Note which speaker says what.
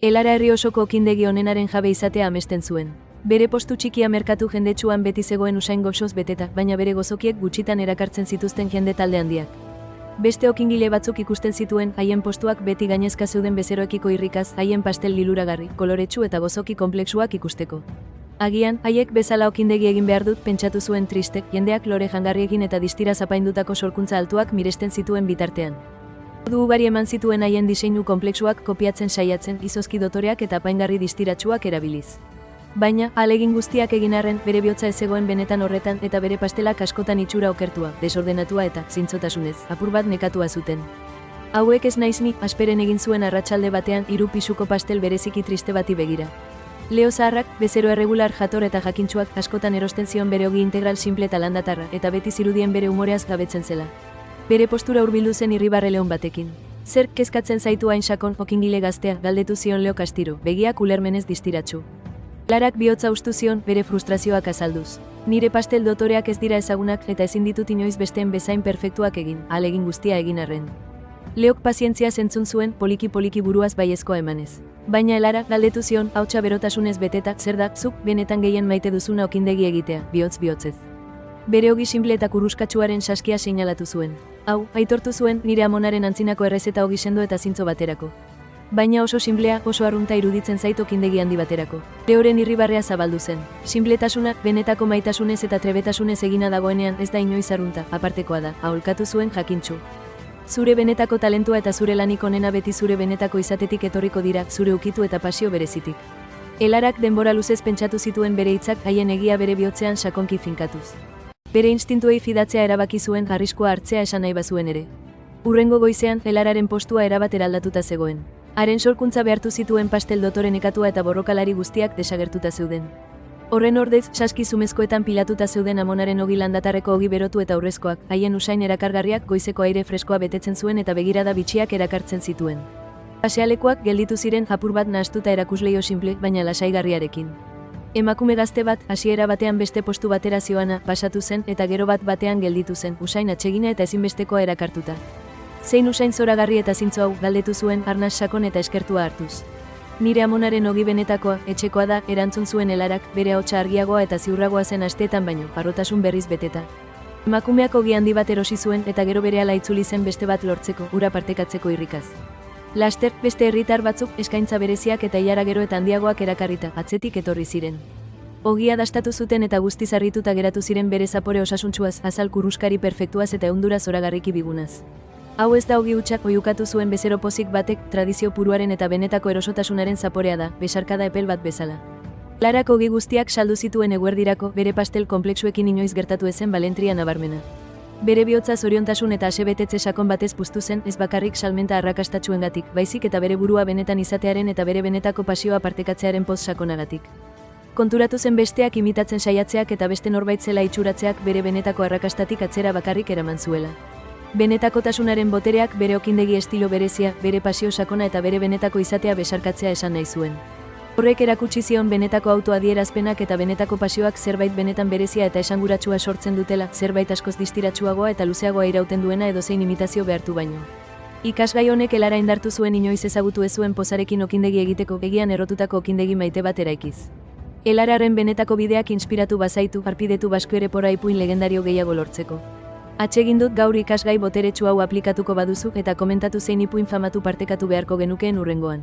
Speaker 1: Elara herri osoko okindegi onenaren jabe izatea amesten zuen. Bere postu txikia merkatu jendetsuan beti zegoen usain goxoz beteta, baina bere gozokiek gutxitan erakartzen zituzten jende talde handiak. Beste okingile batzuk ikusten zituen, haien postuak beti gainezka zeuden bezeroekiko irrikaz, haien pastel liluragarri, koloretsu eta gozoki konplexuak ikusteko. Agian, haiek bezala okindegi egin behar dut pentsatu zuen tristek, jendeak lore jangarriekin eta distira zapaindutako sorkuntza altuak miresten zituen bitartean. Modu ugari eman zituen haien diseinu konplexuak kopiatzen saiatzen, izozki dotoreak eta apaingarri distiratsuak erabiliz. Baina, ahalegin guztiak egin arren, bere bihotza ez zegoen benetan horretan eta bere pastelak askotan itxura okertua, desordenatua eta, zintzotasunez, apur bat nekatua zuten. Hauek ez naiz ni, asperen egin zuen arratsalde batean 3 pisuko pastel bereziki triste bati begira. Leo zaharrak, bezero erregular jator eta jakintsuak, askotan erosten zion bere ogi integral simple eta landatarra, eta beti zirudien bere umoreaz gabetzen zela. Bere postura hurbildu zen irribarre leon batekin. Zer kezkatzen zaitu hain sakon, okingile gaztea, galdetu zion Leo Kastiro, begiak ulermenez distiratsu. Larak bihotza ustu zion, bere frustrazioak azalduz. Nire pastel dotoreak ez dira ezagunak eta ezin ditut inoiz besteen bezain perfektuak egin, ahalegin guztia egin arren. Leok pazientzia zentzun zuen, poliki-poliki buruaz baiezkoa emanez. Baina Elara, galdetu zion, hautsa berotasunez beteta, zer da, zuk, benetan gehien maite duzuna okindegi egitea, bihotz-bihotzez. Bere ogi simple eta kurruskatsuaren saskia seinalatu zuen. Hau, aitortu zuen, nire amonaren antzinako errezeta ogi sendo eta zintzo baterako. Baina oso sinplea, oso arrunta iruditzen zait okindegi handi baterako. Leoren irribarrea zabaldu zen. Sinpletasuna, benetako maitasunez eta trebetasunez egina dagoenean ez da inoiz arrunta, apartekoa da, aholkatu zuen jakintsu. Zure benetako talentua eta zure lanik onena beti zure benetako izatetik etorriko dira, zure ukitu eta pasio berezitik. Elarak denbora luzez pentsatu zituen bere hitzak haien egia bere bihotzean sakonki finkatuz. Bere instintuei fidatzea erabaki zuen arriskua hartzea esan nahi bazuen ere. Hurrengo goizean, Elararen postua erabat eraldatuta zegoen. Haren sorkuntza behartu zituen pastel dotoren ekatua eta borrokalari guztiak desagertuta zeuden. Horren ordez, saski zumezkoetan pilatuta zeuden amonaren ogi landatarreko ogi berotu eta aurrezkoak, haien usain erakargarriak goizeko aire freskoa betetzen zuen eta begirada bitxiak erakartzen zituen. Pasealekuak gelditu ziren apur bat nahastuta erakusleio simple, baina lasaigarriarekin. Emakume gazte bat, hasiera batean beste postu batera zioana, pasatu zen eta gero bat batean gelditu zen, usain atsegina eta ezinbestekoa erakartuta. Zein usain zoragarri eta zintzo hau, galdetu zuen arnas sakon eta eskertua hartuz. Nire amonaren ogi benetakoa, etxekoa da, erantzun zuen Elarak, bere ahotsa argiagoa eta ziurragoa zen asteetan baino, harrotasun berriz beteta. Emakumeak ogi handi bat erosi zuen eta gero berehala itzuli zen beste bat lortzeko, ura partekatzeko irrikaz. Laster, beste herritar batzuk, eskaintza bereziak eta ilara gero eta handiagoak erakarrita, atzetik etorri ziren. Ogia dastatu zuten eta guztiz harrituta geratu ziren bere zapore osasuntsuaz, azal kurruskari perfektuaz eta ehundura zoragarriki bigunaz. Hau ez da ogi hutsak, oiukatu zuen bezero pozik batek, tradizio puruaren eta benetako erosotasunaren zaporea da, besarkada epel bat bezala. Larak ogi guztiak saldu zituen eguerdirako, bere pastel konplexuekin inoiz gertatu ezen balentria nabarmena. Bere bihotza zoriontasun eta asebetetze sakon batez puztu zen, ez bakarrik salmenta arrakastatsuengatik, baizik eta bere burua benetan izatearen eta bere benetako pasioa partekatzearen poz sakonagatik. Konturatu zen besteak imitatzen saiatzeak eta beste norbait zela itxuratzeak bere benetako arrakastatik atzera bakarrik eraman zuela. Benetakotasunaren botereak bere okindegi estilo berezia, bere pasio sakona eta bere benetako izatea besarkatzea esan nahi zuen. Horrek erakutsi zion benetako autoadierazpenak eta benetako pasioak zerbait benetan berezia eta esanguratsua sortzen dutela, zerbait askoz distiratsuagoa eta luzeagoa irauten duena edozein imitazio behartu baino. Ikasgai honek Elara indartu zuen inoiz ezagutu ez zuen pozarekin okindegi egiteko, begian errotutako okindegi maite bat eraikiz. Elararen benetako bideak inspiratu bazaitu, arpidetu Baskoerepora ipuin legendario gehiago lortzeko. Atsegin dut gaur ikasgai boteretsu hau aplikatuko baduzu eta komentatu zein ipuin famatu partekatu beharko genukeen hurrengoan.